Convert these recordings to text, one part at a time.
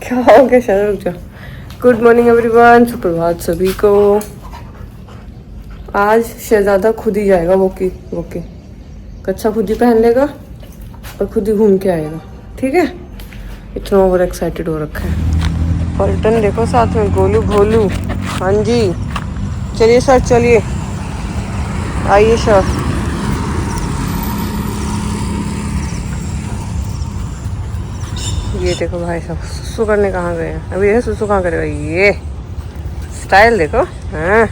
क्या हो गया? शायद रुक जाओ। गुड मॉर्निंग एवरीवन, सुप्रभात सभी को। आज शहजादा खुद ही जाएगा वोकी कच्छा खुद ही पहन लेगा और खुद ही घूम के आएगा, ठीक है। इतना ओवर एक्साइटेड हो रखा है। पलटन देखो साथ में, गोलू भोलू। हाँ जी, चलिए सर, चलिए आइए सर। ये देखो भाई साहब, सुसु करने कहाँ गए हैं? अभी ये सुसु कहाँ करेगा? ये स्टाइल देखो, हाँ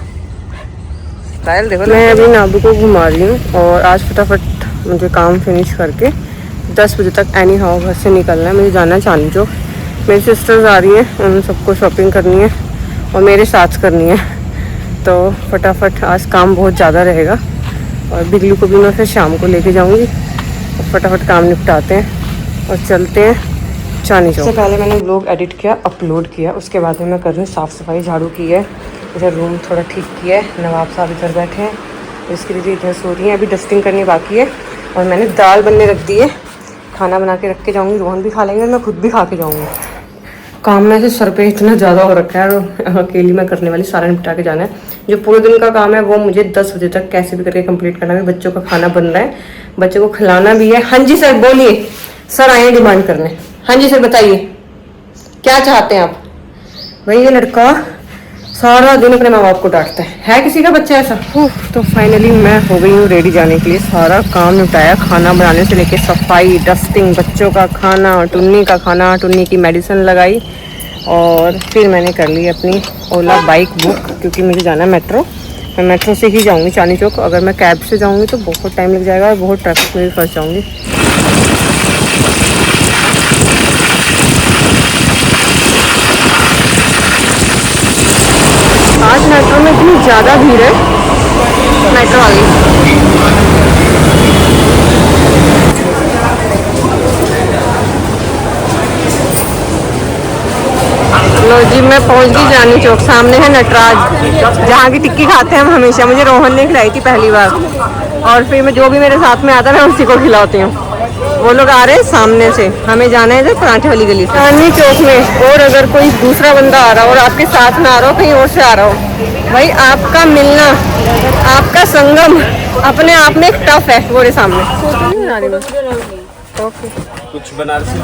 स्टाइल देखो। मैं अभी नाबू को घुमा रही हूँ और आज फटाफट मुझे काम फिनिश करके 10 बजे तक एनी हाउ घर से निकलना है। मुझे जाना है चांदनी चौक। मेरी सिस्टर्स आ रही हैं, उन सबको शॉपिंग करनी है और मेरे साथ करनी है, तो फटाफट आज काम बहुत ज़्यादा रहेगा। और बिगलू को भी मैं फिर शाम को लेके जाऊँगी और फटाफट काम निपटाते हैं और चलते हैं चांदनी चौक। सबसे पहले मैंने व्लॉग एडिट किया, अपलोड किया, उसके बाद में मैं कर रही हूँ साफ़ सफाई। झाड़ू की है, इधर रूम थोड़ा ठीक किया है। नवाब साहब इधर बैठे हैं, इसकी दीदी इधर सो रही हैं। अभी डस्टिंग करनी बाकी है और मैंने दाल बनने रख दी है। खाना बना के रख के जाऊँगी, रोहन भी खा लेंगे और मैं खुद भी खा के जाऊँगी। काम में से सर पे इतना ज़्यादा हो रखा है और अकेली मैं करने वाली, सारा निपटा के जाना है। जो पूरे दिन का काम है वो मुझे 10 बजे तक कैसे भी करके कंप्लीट करना है। बच्चों का खाना बन रहा है, बच्चों को खिलाना भी है। हाँ जी सर बोलिए, सर आए हैं डिमांड करने। हाँ जी सर बताइए, क्या चाहते हैं आप? भाई ये लड़का सारा दिन अपने माँ बाप को डांटता है किसी का बच्चा ऐसा। तो फाइनली मैं हो गई हूँ रेडी जाने के लिए। सारा काम निपटाया, खाना बनाने से लेके सफाई, डस्टिंग, बच्चों का खाना, टुन्नी का खाना, टुन्नी की मेडिसिन लगाई और फिर मैंने कर ली अपनी ओला बाइक बुक, क्योंकि मुझे जाना है मेट्रो। मैं मेट्रो से ही जाऊँगी चांदनी चौक। अगर मैं कैब से जाऊँगी तो बहुत टाइम लग जाएगा और बहुत ट्रैफिक में भी फंस जाऊँगी। आज मेट्रो में इतनी ज़्यादा भीड़ है। मेट्रो आ गई। लो जी, मैं पहुंच गई चांदनी चौक। सामने है नटराज, जहाँ की टिक्की खाते हैं हम हमेशा। मुझे रोहन ने खिलाई थी पहली बार और फिर मैं जो भी मेरे साथ में आता है मैं उसी को खिलाती हूँ। वो लोग आ रहे हैं सामने से, हमें जाना है इधर पराठे वाली गली से, चांदनी चौक में। और अगर कोई दूसरा बंदा आ रहा हो और आपके साथ में आ रहा हो, कहीं और से आ रहा हो, भाई आपका मिलना, आपका संगम अपने आप में एक टफ है वो सामने। कुछ बनारसी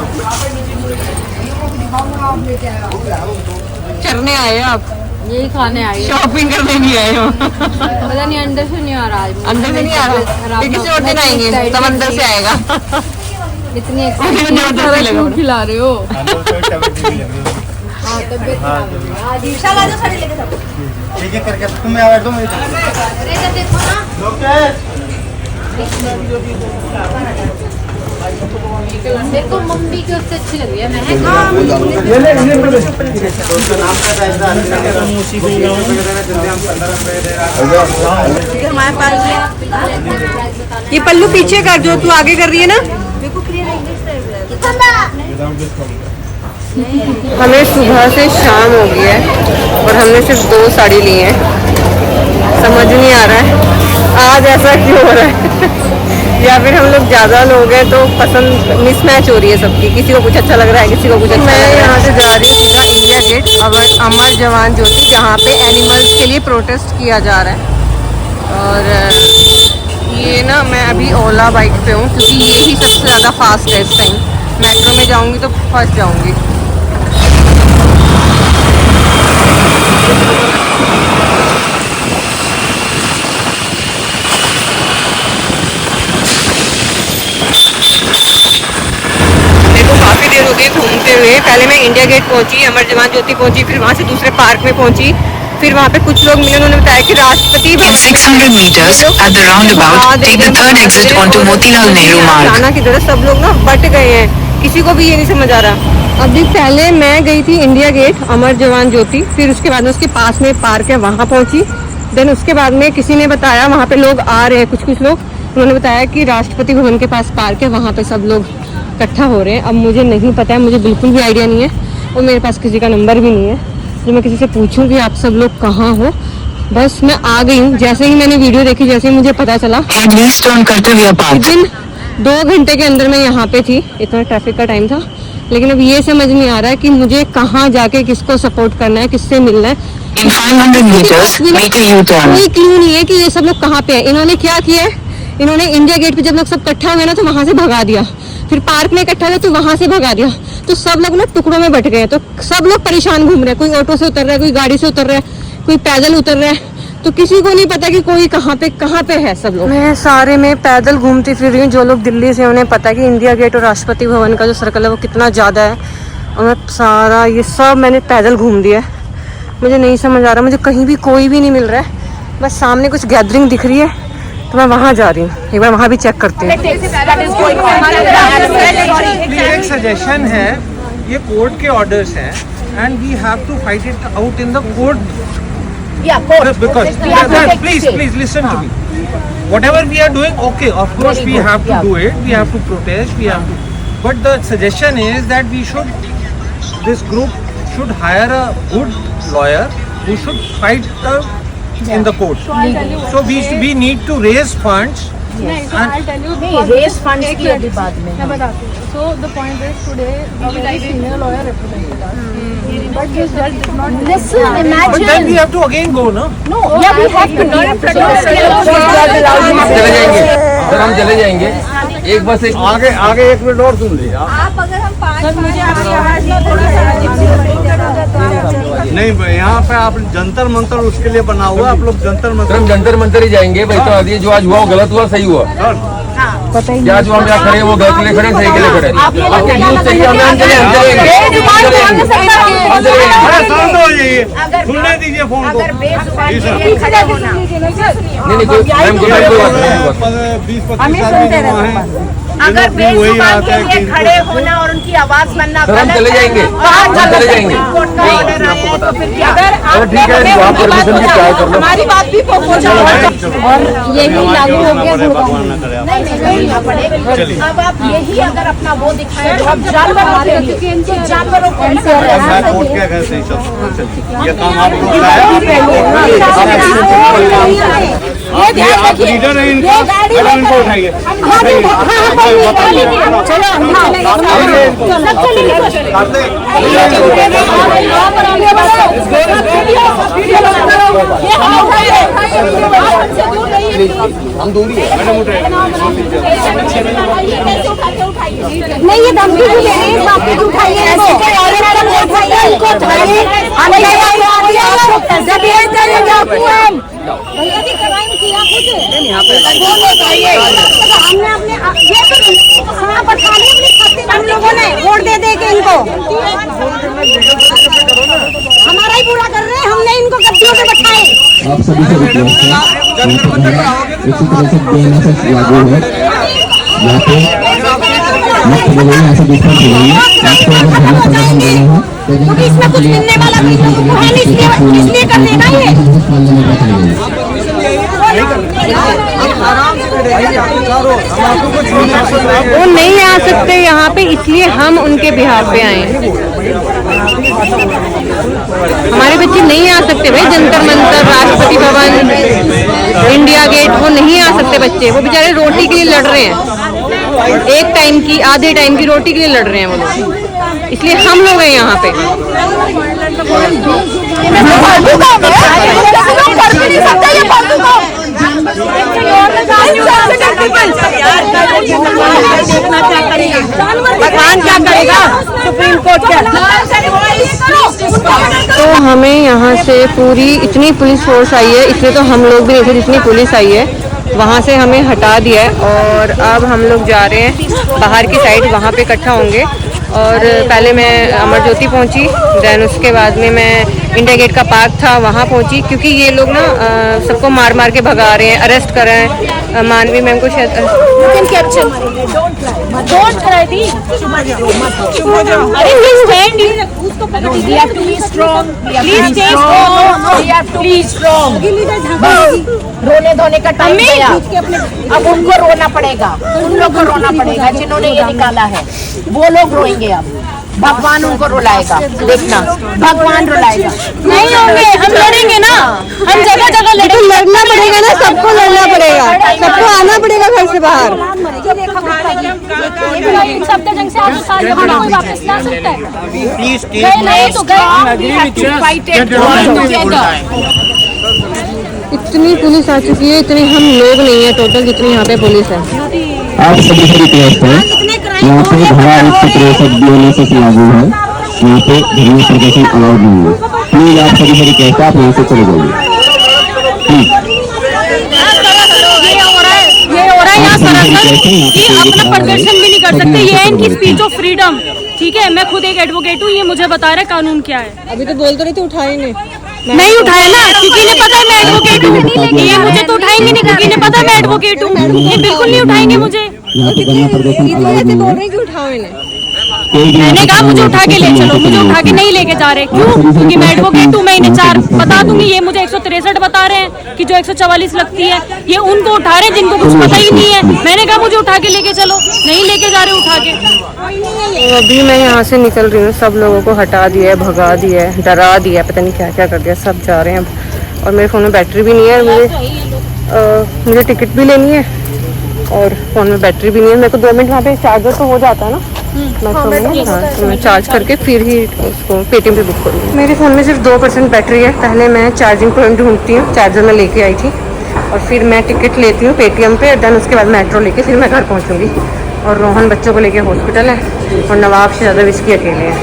चढ़ने आए हो आप? यही खाने आई है, शॉपिंग करने नहीं आए हो? पता नहीं अंदर से नहीं आ रहा है। अंदर से नहीं आ रहा, किसी और दिन आएंगे तब अंदर से आएगा। इतनी क्यों खिला रहे हो? ठीक है करके तुम्हें आवाज दो। देखो मम्मी की उससे अच्छी लग रही है। हमारे पास ये पल्लू पीछे कर, जो तू आगे कर रही है ना। हमें सुबह से शाम हो गई है और हमने सिर्फ 2 साड़ी ली है। समझ नहीं आ रहा है आज ऐसा क्यों हो रहा है। या फिर हम लोग ज़्यादा लोग हैं तो पसंद मिसमैच हो रही है सबकी। किसी को कुछ अच्छा लग रहा है, किसी को कुछ अच्छा। मैं यहाँ से जा रही हूँ सीधा इंडिया गेट, अमर जवान ज्योति, जहाँ पे एनिमल्स के लिए प्रोटेस्ट किया जा रहा है। और ये ना मैं अभी ओला बाइक पे हूँ क्योंकि ये ही सबसे ज़्यादा फास्ट है इस टाइम। मेट्रो में जाऊँगी तो फंस जाऊँगी। हो गई घूमते हुए। पहले मैं इंडिया गेट पहुंची, अमर जवान ज्योति पहुंची, फिर वहां से दूसरे पार्क में पहुंची। फिर वहां पे कुछ लोग मिले, उन्होंने बताया कि राष्ट्रपति 600 meters at the roundabout take the third exit onto Motilal Nehru Marg। जाना किधर है, सब लोग ना बट गए हैं, किसी को भी ये नहीं समझ आ रहा। अभी पहले मैं गई थी इंडिया गेट अमर जवान ज्योति, फिर उसके बाद में उसके पास में पार्क है वहाँ पहुंची। देन उसके बाद में किसी ने बताया वहाँ पे लोग आ रहे हैं, कुछ लोग, उन्होंने बताया कि राष्ट्रपति भवन के पास पार्क है, वहाँ पे सब लोग इकट्ठा हो रहे हैं। अब मुझे नहीं पता है, मुझे बिल्कुल भी आइडिया नहीं है और मेरे पास किसी का नंबर भी नहीं है जो मैं किसी से पूछूं कि आप सब लोग कहाँ हो। बस मैं आ गई हूँ, जैसे ही मैंने वीडियो देखी, जैसे ही मुझे पता चला, विदिन 2 घंटे के अंदर मैं यहाँ पे थी। इतना ट्रैफिक का टाइम था, लेकिन अब ये समझ नहीं आ रहा है कि मुझे कहाँ जाके किसको सपोर्ट करना है, किससे मिलना है। In 500 meters, make a U-turn. कोई क्लू नहीं है कि ये सब लोग कहाँ पे है। इन्होंने क्या किया है, इन्होंने इंडिया गेट पे जब लोग सब इकट्ठा हुए ना तो वहां से भगा दिया, फिर पार्क में इकट्ठा हुए तो वहां से भगा दिया, तो सब लोग ना टुकड़ों में बट गए। तो सब लोग परेशान घूम रहे हैं, कोई ऑटो से उतर रहा है, कोई गाड़ी से उतर रहा है, कोई पैदल उतर रहा है, तो किसी को नहीं पता कि कोई कहाँ पे है सब लोग। मैं सारे में पैदल घूमती फिर रही हूँ। जो लोग दिल्ली से उन्हें पता है कि इंडिया गेट और राष्ट्रपति भवन का जो सर्कल है वो कितना ज़्यादा है, और मैं सारा ये सब मैंने पैदल घूम दिया है। मुझे नहीं समझ आ रहा, मुझे कहीं भी कोई भी नहीं मिल रहा है। बस सामने कुछ गैदरिंग दिख रही है तो मैं वहाँ जा रही हूँ, एक बार वहाँ भी चेक करती हूँ। एक सजेशन है, ये कोर्ट के ऑर्डर्स हैं and we have to fight it out in the court. Because please listen to me. Whatever we are doing, okay, of course we have to do it. We have to protest. We have to. But the suggestion is that this group should hire a good lawyer who should fight in the court. So we need to raise funds. Raise fund की अभी बाद में मैं बताती हूँ। So the point is today a very senior lawyer represented us, but this judge did not listen. But then we have to again go, no? No, yeah, we have to not in front of चले जाएंगे sir, हम चले जाएंगे। एक बस एक आगे 1 minute और सुन लीजिए आप। अगर हम 5 मुझे आपकी आवाज में थोड़ा नहीं, यहाँ पे आप जंतर मंतर उसके लिए बना हुआ, आप लोग जंतर सर, मंतर हम जंतर मंतर ही जाएंगे भाई। तो आदि जो आज हुआ वो गलत हुआ, सही हुआ। क्या जो हम यहाँ खड़े हैं वो गलत के लिए खड़े, सही के लिए खड़े। आपके न्यूज चाहिए हमें, हम चलेंगे। सुनने दीजिए फोन को। नहीं कोई मैम कोई बात नहीं। 20-25 आदमी वहाँ हैं, अगर बेजुबान के लिए खड़े होना और उनकी आवाज बनना सर, हम चले जाएंगे, हम चले जाएंगे। ठीक है, आप परमिशन की ट्राई कर लो। हमारी बात भी और यही लागू हो गया। अब आप यही अगर अपना वो दिखाएं तो आप जानवरों को क्या कहते हैं सब, ये काम आप लोग का है। आप लीडर हैं इनका, इनको उठाइए। हम दूरी है। नहीं, ये धमकी भी दे रही है, बाप पे उठाइए, ऐसे कोई और मैडम उठाइए, इनको उठाइए। भैया जी क्राइम किया कुछ हमने अपने यहाँ पर हम लोगों ने वोट दे दे के इनको हमारा ही पूरा कर रहे हैं। हमने इनको गद्दियों पे बैठाए। आप सभी से रिक्वेस्ट है, इसी तरह से BNSS लागू है। यहाँ पे मत बोलिए, ऐसे डिस्टेंस बनाइए। आपको अगर धरना प्रदर्शन देना है तो इसमें कुछ मिलने वाला भी नहीं, इसलिए कर देना है। वो नहीं आ सकते यहाँ पे, इसलिए हम उनके बिहार पे आए हैं। हमारे बच्चे नहीं आ सकते भाई, जंतर मंतर, राष्ट्रपति भवन, इंडिया गेट, वो नहीं आ सकते बच्चे। वो बेचारे रोटी के लिए लड़ रहे हैं, एक टाइम की, आधे टाइम की रोटी के लिए लड़ रहे हैं वो लोग, इसलिए हम लोग हैं यहाँ पे। भगवान क्या करेगा, सुप्रीम कोर्ट क्या। तो हमें यहाँ से पूरी इतनी पुलिस फोर्स आई है, इतने तो हम लोग भी नहीं थे जितनी पुलिस आई है, वहाँ से हमें हटा दिया है। और अब हम लोग जा रहे हैं बाहर की साइड, वहाँ पे इकट्ठा होंगे। और पहले मैं अमर ज्योति पहुँची, देन उसके बाद में मैं इंडिया गेट का पार्क था वहाँ पहुँची, क्योंकि ये लोग ना सबको मार मार के भगा रहे हैं, अरेस्ट कर रहे हैं। मानवी मैम को शायद रोने धोने का टाइम गया, अब उनको रोना पड़ेगा, उन लोग को रोना पड़ेगा जिन्होंने ये निकाला है, वो लोग रोएंगे अब। भगवान उनको रुलाएगा, देखना भगवान रुलाएगा। नहीं होंगे, हम लड़ेंगे ना, हम जगह जगह लड़ेंगे। लड़ना पड़ेगा ना, सबको लड़ना पड़ेगा, सबको आना पड़ेगा घर से बाहर। सप्ताह जंग से आपको साल कोई वापस ला सकता है? Please take गए नहीं तो इतनी पुलिस आ चुकी है, इतनी हम लोग नहीं है टोटल जितनी यहाँ पे पुलिस है। आप सभी से रिक्वेस्ट है, यहाँ पे धारा 163 BNSS लागू है, यहाँ पे धर्म प्रदर्शन अलाउड नहीं है। प्लीज आप सभी से रिक्वेस्ट है, आप यहाँ से चले जाइए प्लीज। ये हो रहा है यहाँ सरासर कि अपना प्रदर्शन भी नहीं कर सकते। ये है इनकी स्पीच ऑफ फ्रीडम, ठीक है। मैं खुद एक एडवोकेट हूँ, ये मुझे बता रहा है कानून क्या है। अभी तो बोल तो रही थी उठाए नहीं उठाया ना, क्योंकि इन्हें पता है मैं एडवोकेट हूँ। ये मुझे तो उठाएंगे नहीं, क्योंकि इन्हें पता है मैं एडवोकेट हूँ। ये बिल्कुल नहीं उठाएंगे मुझे। यहाँ पे धर्म प्रदर्शन अलाउड नहीं बोल है। रही कि उठाओ इन्हें। मैंने कहा मुझे उठा के ले चलो, मुझे उठा के नहीं लेके जा रहे। क्यों? क्योंकि मैं एडवोकेट हूँ, मैं इन्हें 4 बता दूंगी। ये मुझे 163 बता रहे हैं कि जो 144 लगती है, ये उनको उठा रहे हैं जिनको कुछ पता ही नहीं है। मैंने कहा मुझे उठा के लेके चलो, नहीं लेके जा रहे उठा के। तो अभी मैं यहाँ से निकल रही हूँ, सब लोगों को हटा दिया है, भगा दिया है, डरा दिया है, पता नहीं क्या क्या कर दिया, सब जा रहे हैं अब। और मेरे फ़ोन में बैटरी भी नहीं है, मुझे टिकट भी लेनी है और फ़ोन में बैटरी भी नहीं है। मेरे को 2 मिनट वहाँ पे चार्जर तो हो जाता है ना तो मैं चार्ज करके फिर ही उसको पेटीएम पे बुक करूँगी। मेरे फ़ोन में सिर्फ 2% बैटरी है। पहले मैं चार्जिंग पॉइंट ढूंढती हूँ, चार्जर मैं लेके आई थी, और फिर मैं टिकट लेती हूँ पेटीएम पे, देन उसके बाद मेट्रो लेके फिर मैं घर पहुँचूँगी। और रोहन बच्चों को लेके हॉस्पिटल है और नवाब से ज़्यादा विस्की अकेले हैं।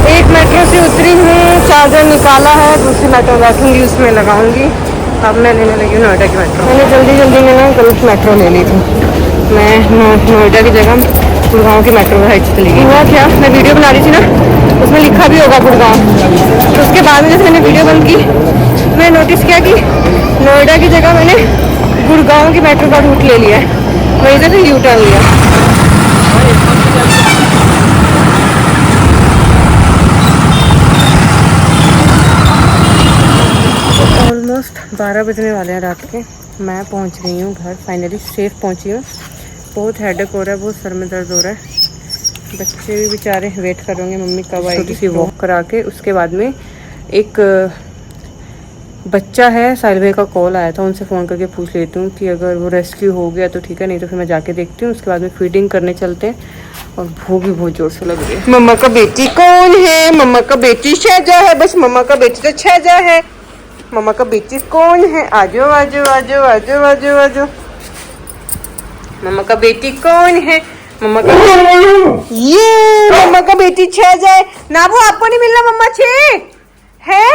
एक मेट्रो से उतरी हूँ, चार्जर निकाला है, दूसरी मेट्रो बैठूँगी उसमें लगाऊंगी। अब मैं लेने लगी हूँ नोएडा की मेट्रो। मैंने जल्दी में ना गलत मेट्रो ले ली थी। मैं नोएडा की जगह गुड़गांव की मेट्रो राइट से चली गई। हुआ क्या, मैं वीडियो बना रही थी ना, उसमें लिखा भी होगा गुड़गांव। तो उसके बाद में जैसे मैंने वीडियो बंद की, मैं नोटिस किया कि नोएडा की जगह मैंने गुड़गांव की मेट्रो का रूट ले लिया है, वहीं से फिर यू टर्न लिया। ऑलमोस्ट 12 बजने वाले हैं रात के। मैं पहुंच गई हूँ घर, फाइनली सेफ पहुंची हूँ। बहुत हेडेक हो रहा है, बहुत सर में दर्द हो रहा है। बच्चे भी बेचारे वेट करेंगे मम्मी कब आएगी। किसी वॉक करा के उसके बाद में एक बच्चा है, साहिल भाई का कॉल आया था, उनसे फ़ोन करके पूछ लेती हूँ कि अगर वो रेस्क्यू हो गया तो ठीक है, नहीं तो फिर मैं जाके देखती हूँ। उसके बाद में फीडिंग करने चलते हैं और भूख भी बहुत ज़ोर से लग रही है। मम्मा का बेटी कौन है? मम्मा का बेटी शहजा है, बस मम्मा का बेटी तो शहजा है। मम्मा का बेटी कौन है? आजो आजो आजो आजो आजो आजो। मम्मा का बेटी कौन है? मम्मा का ये मम्मा का बेटी शहजा है ना। वो आपको नहीं मिलना मम्मा छे है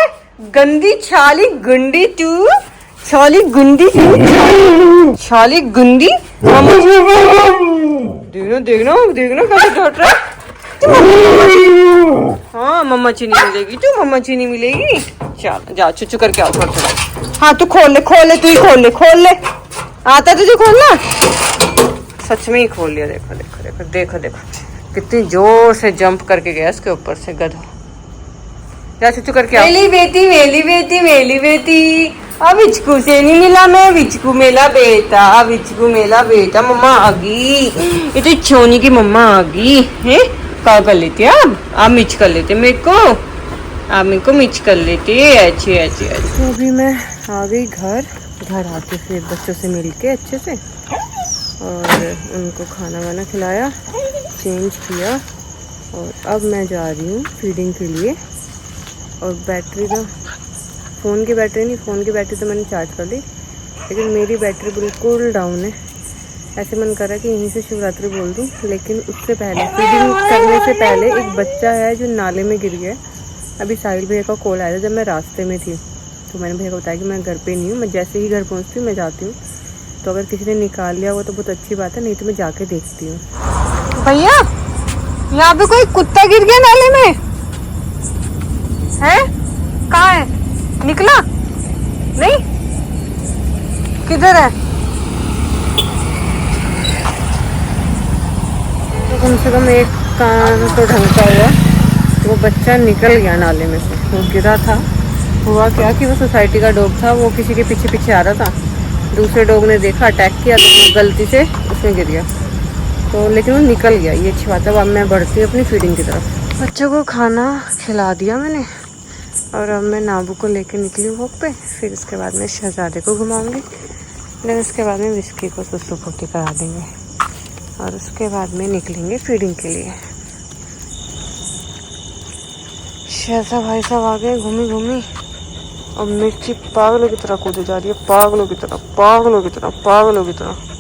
गंदी छाली गुंडी तू, छाली गुंडी तू, छाली गुंडी। देखना देखना देखना कैसे डट रहा है। हाँ मम्मा चीनी मिलेगी, तू मम्मा चीनी मिलेगी। चल जा चुचू करके आओ थोड़ा। हाँ तू खोल ले तू ही खोल ले आता तुझे खोलना? सच में ही खोल लिया। देखो देखो देखो देखो देखो कितनी जोर से जंप करके गया इसके ऊपर से गधा। जा चुचू करके आओ। मेली बेटी मेली बेटी मेली बेटी, अब विचकू से नहीं मिला मैं, विचकू मेला बेटा, विचकू मेला बेटा। मम्मा आ गई, ये तो छोनी की मम्मा आ गई है। क्या कर लेते आप मिर्च कर लेते मेरे को, आप मेरे को मिर्च कर लेते। अच्छे अच्छे अच्छे। तो अभी मैं आ गई घर आके फिर बच्चों से मिल के अच्छे से, और उनको खाना वाना खिलाया, चेंज किया, और अब मैं जा रही हूँ फीडिंग के लिए। और बैटरी का फ़ोन की बैटरी तो मैंने चार्ज कर ली, लेकिन मेरी बैटरी बिल्कुल डाउन है। ऐसे मन कर रहा है कि यहीं से शिवरात्रि बोल दूं, लेकिन उससे पहले फीडिंग करने से पहले एक बच्चा है जो नाले में गिर गया। अभी साहिल भैया का कॉल आया था जब मैं रास्ते में थी, तो मैंने भैया को बताया कि मैं घर पे नहीं हूँ, मैं जैसे ही घर पहुँचती हूँ मैं जाती हूँ। तो अगर किसी ने निकाल लिया हो तो बहुत अच्छी बात है, नहीं तो मैं जाके देखती हूँ। भैया यहाँ पे कोई कुत्ता गिर गया नाले में है? कहाँ है? निकला नहीं? किधर है? तो कम से कम एक कान तो ढंग का हुआ, वो बच्चा निकल गया नाले में से। वो गिरा था, हुआ क्या कि वो सोसाइटी का डॉग था, वो किसी के पीछे पीछे आ रहा था, दूसरे डॉग ने देखा, अटैक किया, तो गलती से उसमें गिर गया, तो लेकिन वो निकल गया, ये अच्छी बात है। अब मैं बढ़ती हूँ अपनी फीडिंग की तरफ। बच्चों को खाना खिला दिया मैंने और अब मैं नाबू को लेकर निकली वॉक पे। फिर उसके बाद में शहजादे को घुमाऊंगी, देन उसके बाद में विस्की को सुसु पोटी करा देंगे और उसके बाद में निकलेंगे फीडिंग के लिए। शहजा भाई साहब आ गए घूमी घूमी और मिर्ची पागलों की तरह कूदे जा रही है, पागलों की तरह, पागलों की तरह, पागलों की तरह।